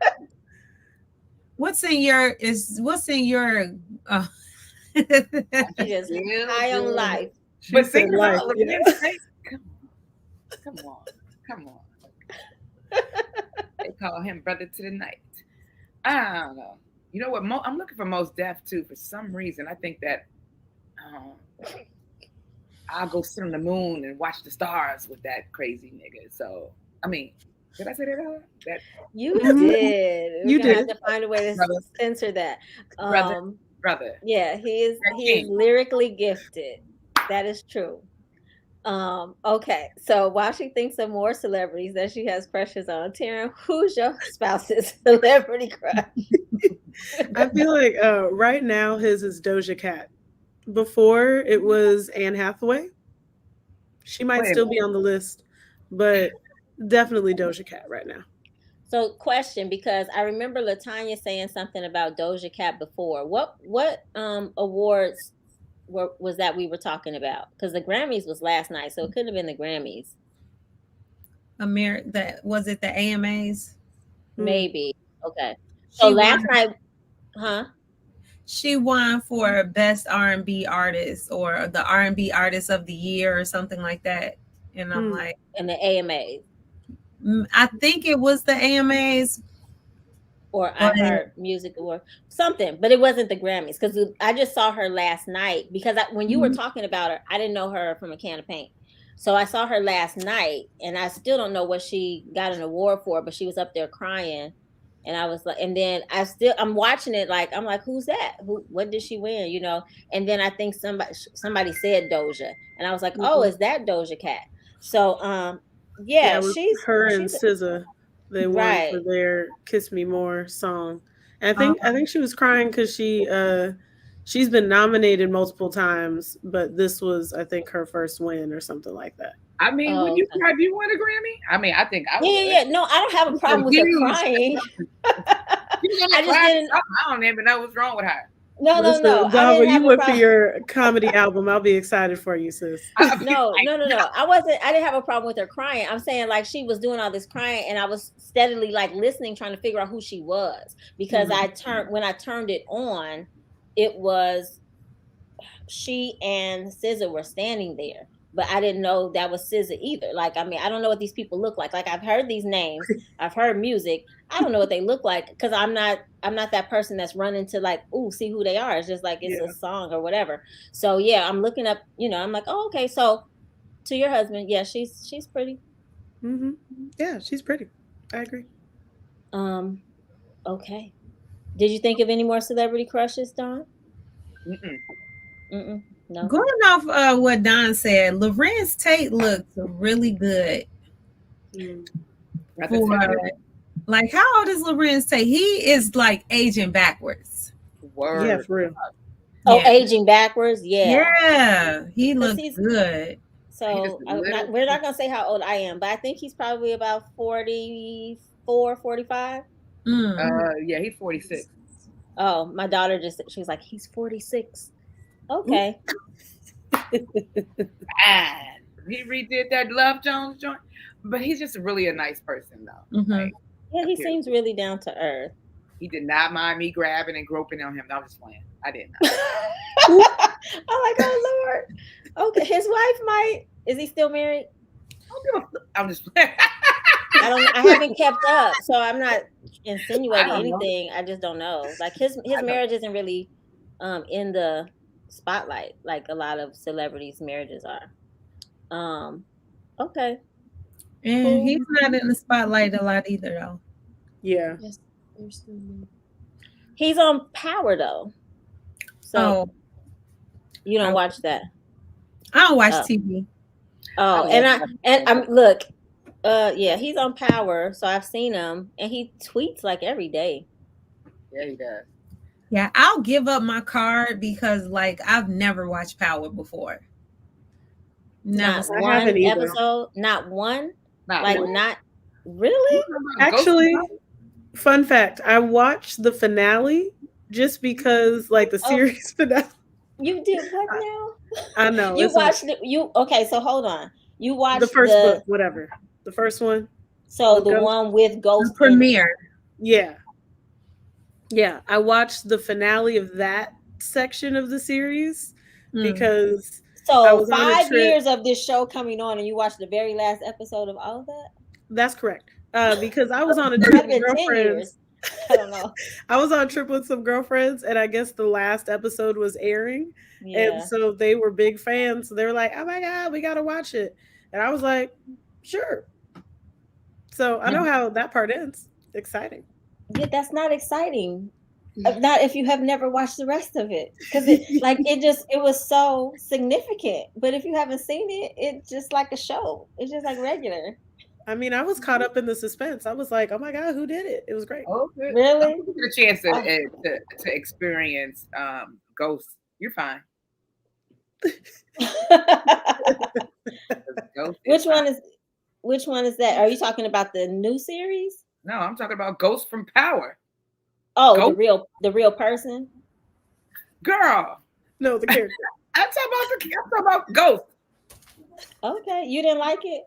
What's in your She just high on life. But said thinking life, about yeah. Laverne State, come on. They call him brother to the night. I don't know. You know what? I'm looking for Mos Def too. For some reason, I think that I'll go sit on the moon and watch the stars with that crazy nigga. So, I mean, did I say that earlier? That You did. You We're gonna have did. to find a way to Brother. censor that. brother. Yeah, he is king. lyrically gifted. That is true. Okay, so while she thinks of more celebrities that she has crushes on, Taryn, who's your spouse's celebrity crush? I feel like right now his is Doja Cat. Before it was Anne Hathaway. She might Wait a still be on the list, but definitely Doja Cat right now. So, question, because I remember LaTanya saying something about Doja Cat before. What awards was that we were talking about? Because the Grammys was last night, so it couldn't have been the Grammys. That was it. The AMAs, maybe. Okay. So last night, huh? She won for best R&B artist or the R&B artist of the year or something like that. And I'm like, and the AMAs. I think it was the AMAs. Or I heard music or something, but it wasn't the Grammys because I just saw her last night because when you were talking about her, I didn't know her from a can of paint. So I saw her last night and I still don't know what she got an award for, but she was up there crying. And I was like, and then I'm watching it like, I'm like, who's that? What did she win? You know? And then I think somebody said Doja. And I was like, oh, is that Doja Cat? So, yeah, she's and SZA. They won for their "Kiss Me More" song. And I think she was crying because she's been nominated multiple times, but this was, I think, her first win or something like that. I mean, would you cry if you won a Grammy? I mean, I think I would. Yeah. No, I don't have a problem with her crying. I just didn't. I don't even know what's wrong with her. No. When you went for your comedy album, I'll be excited for you, sis. No. I didn't have a problem with her crying. I'm saying like she was doing all this crying and I was steadily like listening, trying to figure out who she was because when I turned it on, it was she and SZA were standing there. But I didn't know that was SZA either. Like, I mean, I don't know what these people look like. Like, I've heard these names, I've heard music. I don't know what they look like because I'm not that person that's running to like, ooh, see who they are. It's just like it's a song or whatever. So yeah, I'm looking up. You know, I'm like, oh, okay. So to your husband, yeah, she's pretty. Yeah, she's pretty. I agree. Okay. Did you think of any more celebrity crushes, Dawn? No. Going off what Don said, Lorenz Tate looks really good. Like, how old is Lorenz Tate? He is like aging backwards. Word. Yeah, for real. Oh, yeah. Aging backwards? Yeah. Yeah, he looks good. So we're not gonna say how old I am, but I think he's probably about 44, 45. Yeah, he's 46. Oh, my daughter she was like, he's 46. Okay. He redid that Love Jones joint, but he's just really a nice person, though. Like, yeah, he seems really down to earth. He did not mind me grabbing and groping on him. I was just playing. I didn't. I'm like, oh Lord. Okay, his wife might. Is he still married? I'm just playing. I haven't kept up, so I'm not insinuating anything. I just don't know. Like his marriage isn't really in the spotlight like a lot of celebrities' marriages are. Okay. And he's not in the spotlight a lot either, though. Yeah. He's on Power though. So you don't watch that. I don't watch TV. Oh, and I'm look. Yeah, he's on Power, so I've seen him, and he tweets like every day. Yeah, he does. Yeah, I'll give up my card because, like, I've never watched Power before. Not one episode. Not one. Not really. Actually, fun fact: I watched the finale just because, like, the series finale. You did what now? I know. You watched it. Okay, so hold on. You watched the first book, whatever. The first one. So the one with Ghost. The premiere. Yeah. Yeah, I watched the finale of that section of the series because I So was on a 5 years trip. of this show coming on, and you watched the very last episode of all of that? That's correct. Because I was on a trip with 10 years. girlfriends. I don't know. I was on a trip with some girlfriends, and I guess the last episode was airing. And Yeah. so they were big fans. So they were like, oh my God, we got to watch it. And I was like, sure. So I know how that part ends. Exciting. Yeah, that's not exciting. Not if you have never watched the rest of it, because it was so significant. But if you haven't seen it, it's just like a show. It's just like regular. I mean, I was caught up in the suspense. I was like, oh my God, who did it? It was great. Oh, good. Really? I'll give you a chance to experience ghosts. You're fine. Which one is that? Are you talking about the new series? No, I'm talking about Ghost from Power. Oh, Ghost? the real person? Girl. No, the character. I'm talking about Ghost. Okay. You didn't like it?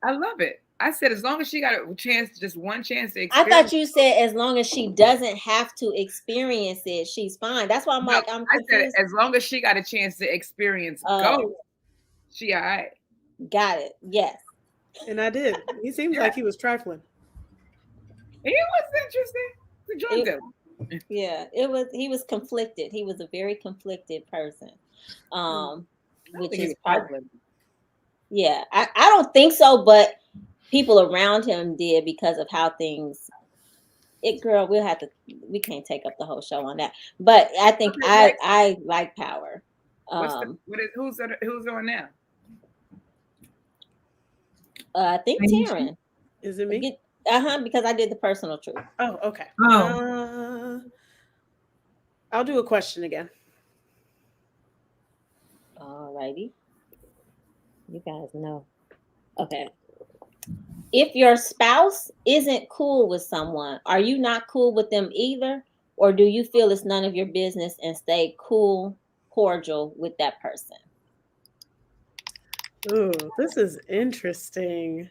I love it. I said as long as she got a chance, just one chance to I experience. thought you said as long as she doesn't have to experience it, she's fine. That's why I'm No, like, I'm confused. I said as long as she got a chance to experience Ghost, she all right. Got it. Yes. And I did. He seems like he was trifling. It was interesting. Yeah, he was conflicted. He was a very conflicted person. Which is part. Yeah, I don't think so, but people around him did because of how things. Girl, we can't take up the whole show on that. But I think I like Power. Who's on now? I think Taryn. Is it me? Because I did the personal truth. Oh, okay. I'll do a question again. Alrighty. You guys know. Okay. If your spouse isn't cool with someone, are you not cool with them either? Or do you feel it's none of your business and stay cool, cordial with that person? Ooh, this is interesting.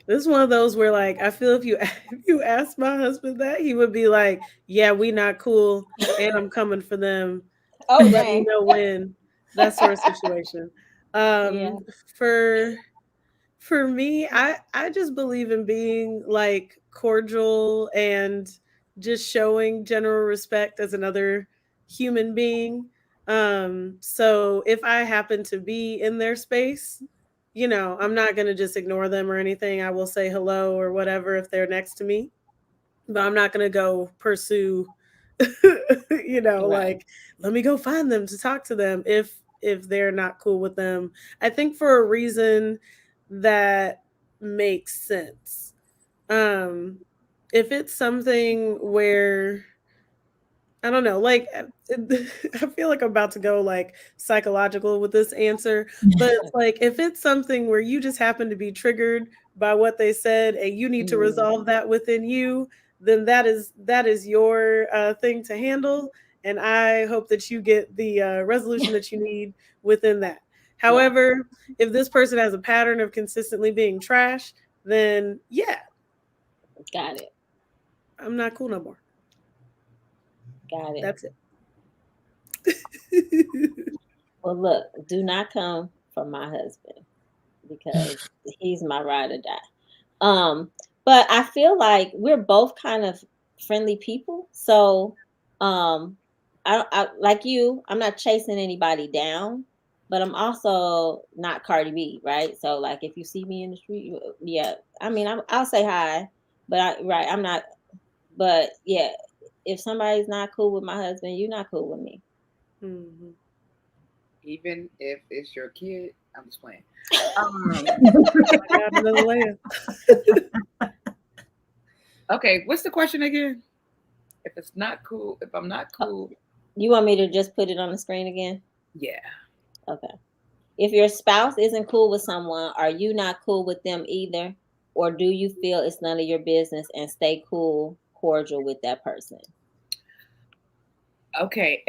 This is one of those where, like, I feel if you ask my husband that, he would be like, "Yeah, we not cool, and I'm coming for them. Oh, let dang. me know when." That sort of situation. Yeah. For me, I just believe in being like cordial and just showing general respect as another human being. So if I happen to be in their space, I'm not going to just ignore them or anything. I will say hello or whatever if they're next to me, but I'm not going to go pursue, like, let me go find them to talk to them if they're not cool with them. I think for a reason that makes sense. If it's something where I don't know, like I feel like I'm about to go like psychological with this answer, but it's like if it's something where you just happen to be triggered by what they said and you need to resolve that within you, then that is your thing to handle, and I hope that you get the resolution that you need within that. However, if this person has a pattern of consistently being trash, then yeah, got it. I'm not cool no more. Got it. That's it. Well, look, do not come for my husband because he's my ride or die. But I feel like we're both kind of friendly people. So I like you, I'm not chasing anybody down, but I'm also not Cardi B, right? So like if you see me in the street, yeah, I mean I'll say hi, but I'm not. But yeah, if somebody's not cool with my husband, you're not cool with me. Mm-hmm. Even if it's your kid, I'm just playing. Okay, what's the question again? If it's not cool, if I'm not cool. You want me to just put it on the screen again? Yeah. Okay. If your spouse isn't cool with someone, are you not cool with them either? Or do you feel it's none of your business and stay cool, cordial with that person? Okay.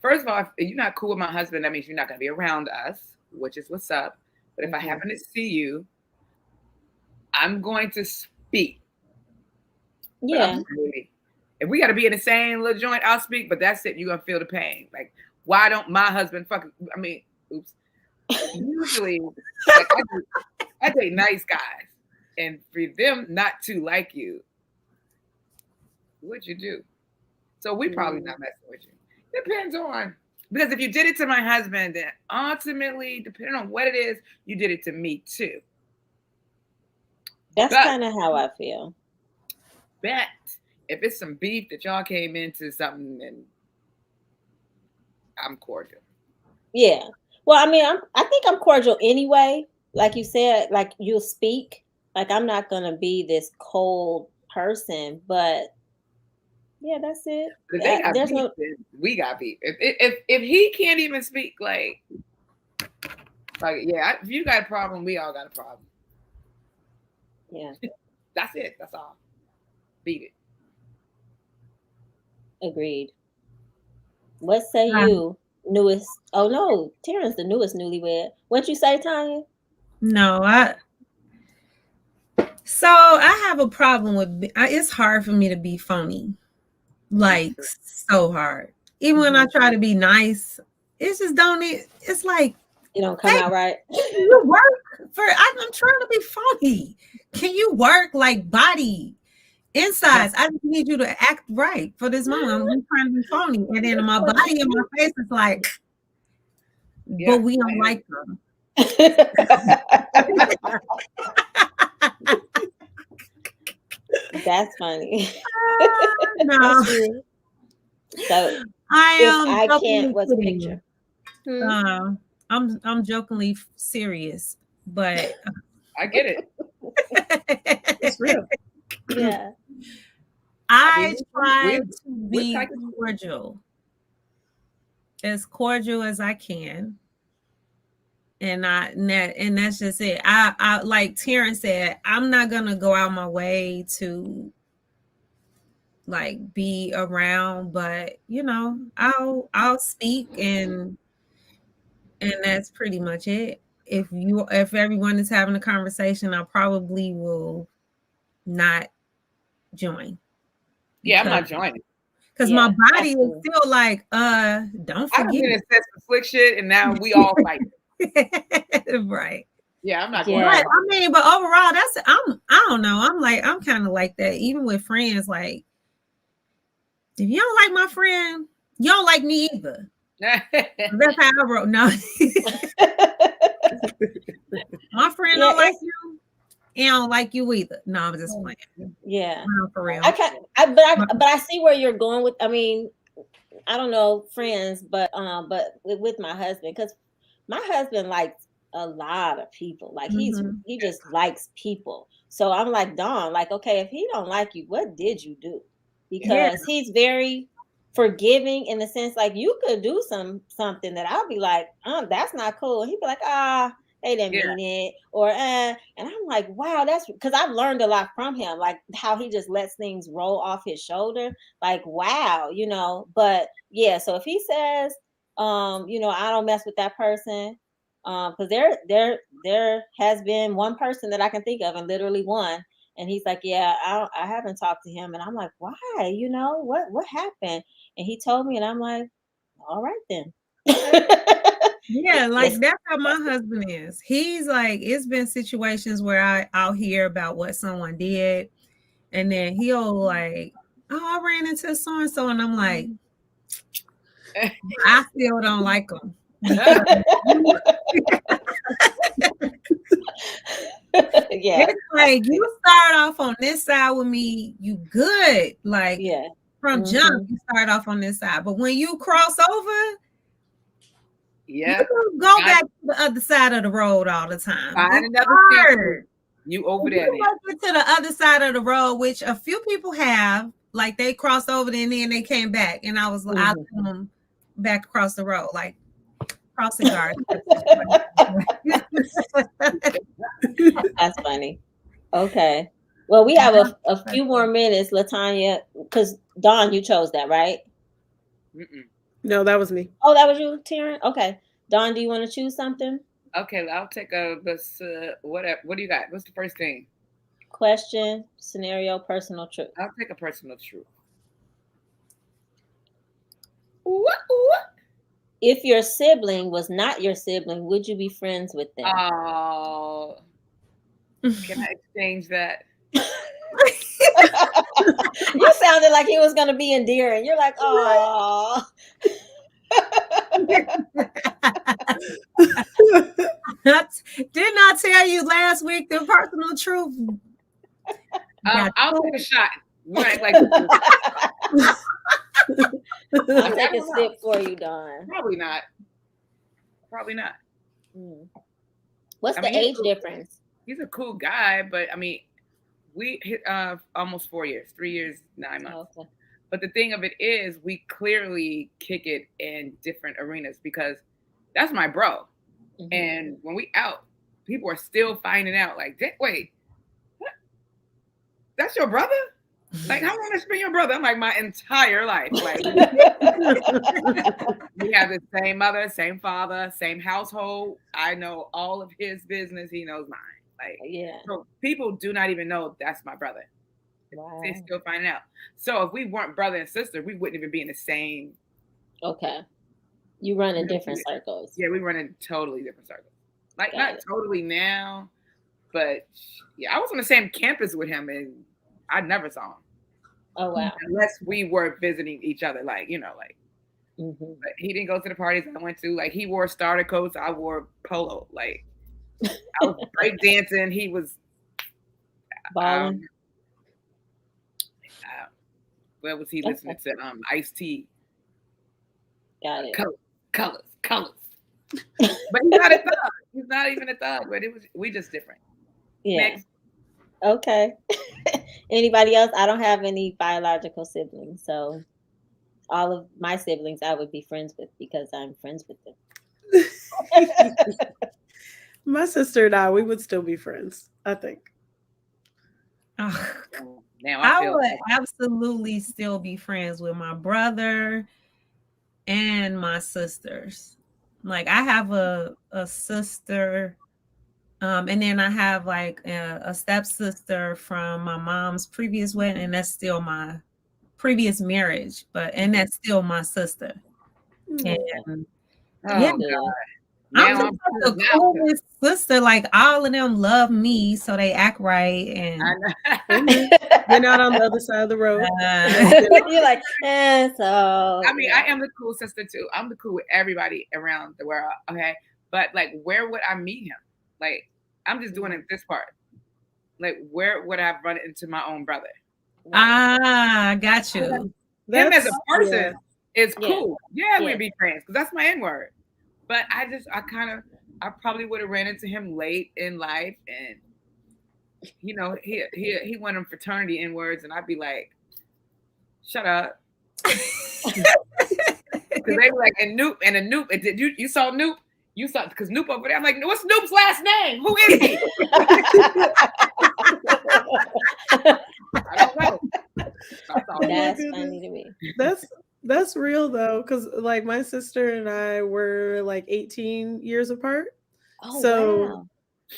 First of all, if you're not cool with my husband, that means you're not going to be around us, which is what's up. But if I happen to see you, I'm going to speak. Yeah. If we got to be in the same little joint, I'll speak, but that's it. You're going to feel the pain. Like, why don't my husband oops. Usually, like, I date nice guys. And for them not to like you, what'd you do? So we probably not messing with you. Depends on. Because if you did it to my husband, then ultimately, depending on what it is, you did it to me too. That's kind of how I feel. Bet if it's some beef that y'all came into something, then I'm cordial. Yeah. Well, I mean, I think I'm cordial anyway. Like you said, like you'll speak. Like I'm not gonna be this cold person, but yeah, that's it. If they got beef, then we got beef. If he can't even speak, like yeah, if you got a problem, we all got a problem. Yeah. That's it. That's all. Beat it. Agreed. What say you, newest? Oh no, Taryn's the newest newlywed. What you say, Tanya? No, So I have a problem with. It's hard for me to be phony, like so hard. Even when I try to be nice, it's just don't. It's like you don't come out right. You work for. I'm trying to be phony. Can you work like body? Insides, I just need you to act right for this moment. I'm trying to be phony. And then my body and my face is like, but we don't like them. That's funny. No. So I can't, what's the picture? I'm jokingly serious, but I get it. It's real. Yeah. I try to be cordial, as cordial as I can, and that's just it. I like Taryn said, I'm not gonna go out my way to like be around, but I'll speak, and that's pretty much it. If everyone is having a conversation, I probably will not join. Yeah, I'm not joining. Because my body is still like, don't forget. I've been in sex for slick shit, and now we all fight. Right. Yeah, I'm not going. But, I mean, but overall, I don't know. I'm kind of like that. Even with friends, like, if you don't like my friend, you don't like me either. That's how I wrote. No. My friend don't like you. He don't like you either. No, I'm just playing. Yeah, no, for real. But I see where you're going with. I mean, I don't know friends, but with my husband, because my husband likes a lot of people. Like he just likes people. So I'm like, Dawn, like, okay, if he don't like you, what did you do? Because he's very forgiving in the sense, like you could do something that I'll be like, that's not cool. He'd be like, they didn't mean it, or and I'm like, wow, that's because I've learned a lot from him, like how he just lets things roll off his shoulder, like wow, But yeah, so if he says, I don't mess with that person, because there has been one person that I can think of, and literally one, and he's like, yeah, I haven't talked to him, and I'm like, why? What happened? And he told me, and I'm like, all right then. Yeah, like that's how my husband is. He's like, it's been situations where I'll hear about what someone did, and then he'll like, I ran into so and so, and I'm like, I still don't like them. Yeah, it's like you start off on this side with me, you good, like from jump, you start off on this side, but when you cross over. Yeah, you go back to the other side of the road all the time. Find another you over there. You get to the other side of the road, which a few people have, like they crossed over and then they came back, and I was I took them back across the road, like crossing guard. That's funny. Okay. Well, we have a few more minutes, LaTanya, because Dawn, you chose that, right? No, that was me. Oh, that was you, Taryn? Okay. Dawn, do you want to choose something? Okay, I'll take whatever. What do you got? What's the first thing? Question, scenario, personal truth. I'll take a personal truth. If your sibling was not your sibling, would you be friends with them? Oh, can I exchange that? You sounded like he was gonna be endearing. You're like, oh. Didn't I tell you last week the personal truth? I'll take a shot. Right, like I'll take a sip for you, Dawn. Probably not. What's the age difference? He's a cool guy, but I mean, we almost 4 years, 3 years, 9 months. Okay. But the thing of it is, we clearly kick it in different arenas because that's my bro. Mm-hmm. And when we out, people are still finding out, like, wait, what? That's your brother? Like, how long has been your brother? I'm like, my entire life. Like, we have the same mother, same father, same household. I know all of his business. He knows mine. Like, yeah. So people do not even know that's my brother. Wow. They're still finding out. So if we weren't brother and sister, we wouldn't even be in the same. Okay. You run in different circles. Yeah, we run in totally different circles. Like, not totally now, but yeah, I was on the same campus with him and I never saw him. Oh, wow. Unless we were visiting each other, like, you know, like, but he didn't go to the parties I went to. Like, he wore starter coats. I wore polo. Like, I was break dancing. He was balling. Where was he listening to? Ice-T. Got it. Colors. But he's not a thug. He's not even a thug. But we just different. Yeah. Next. Okay. Anybody else? I don't have any biological siblings, so all of my siblings I would be friends with because I'm friends with them. My sister and I, we would still be friends, I think. Now I would absolutely still be friends with my brother and my sisters. Like, I have a sister, and then I have like a stepsister from my mom's previous wedding, and that's still my previous marriage, and that's still my sister. And God. I'm just like the coolest sister. Like, all of them love me, so they act right, and they're not on the other side of the road. You're like, so. I mean, I am the cool sister too. I'm the cool with everybody around the world. Okay, but like, where would I meet him? Like, I'm just doing it this part. Like, where would I run into my own brother? Got you. Him as a person is cool. Yeah, we'd be friends because that's my N-word. But I probably would have ran into him late in life, and you know, he went on fraternity N-words, and I'd be like, shut up. Because they were like, and Noop, and did you saw Noop? You saw, because Noop over there. I'm like, what's Noop's last name? Who is he? I don't know. That's funny to me. That's real though, because like my sister and I were like 18 years apart. Oh, so wow.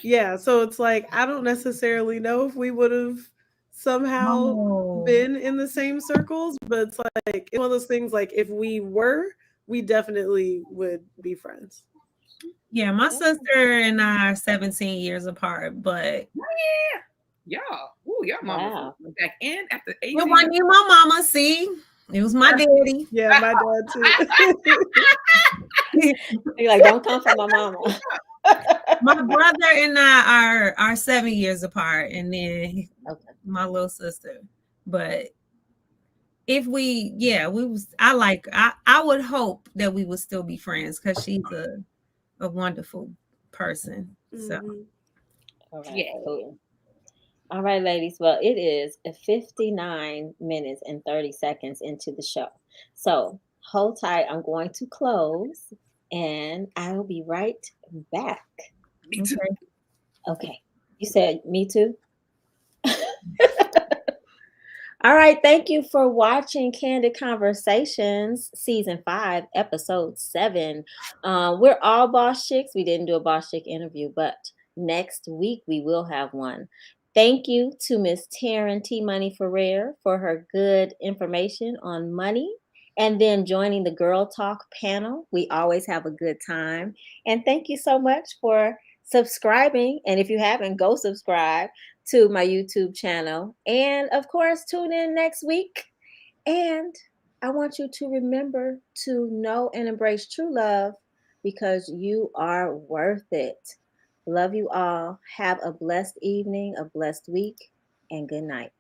Yeah, so it's like I don't necessarily know if we would have somehow been in the same circles, but it's like it's one of those things. Like, if we were, we definitely would be friends. Yeah, my sister and I are 17 years apart, but y'all mama back in after 18. I knew my mama. See, it was my daddy. Yeah, my dad too. You're like, don't come from my mama. My brother and I are 7 years apart, and then my little sister. But if I would hope that we would still be friends because she's a wonderful person. So, all right, cool. All right, ladies. Well, it is 59 minutes and 30 seconds into the show. So hold tight. I'm going to close and I will be right back. Me too. Okay. You said me too? All right. Thank you for watching Candid Conversations, Season 5, Episode 7. We're all boss chicks. We didn't do a boss chick interview, but next week we will have one. Thank you to Miss Taryn T. Money Ferrer for her good information on money. and then joining the Girl Talk panel. We always have a good time. And thank you so much for subscribing. And if you haven't, go subscribe to my YouTube channel. And of course, tune in next week. And I want you to remember to know and embrace true love because you are worth it. Love you all. Have a blessed evening, a blessed week, and good night.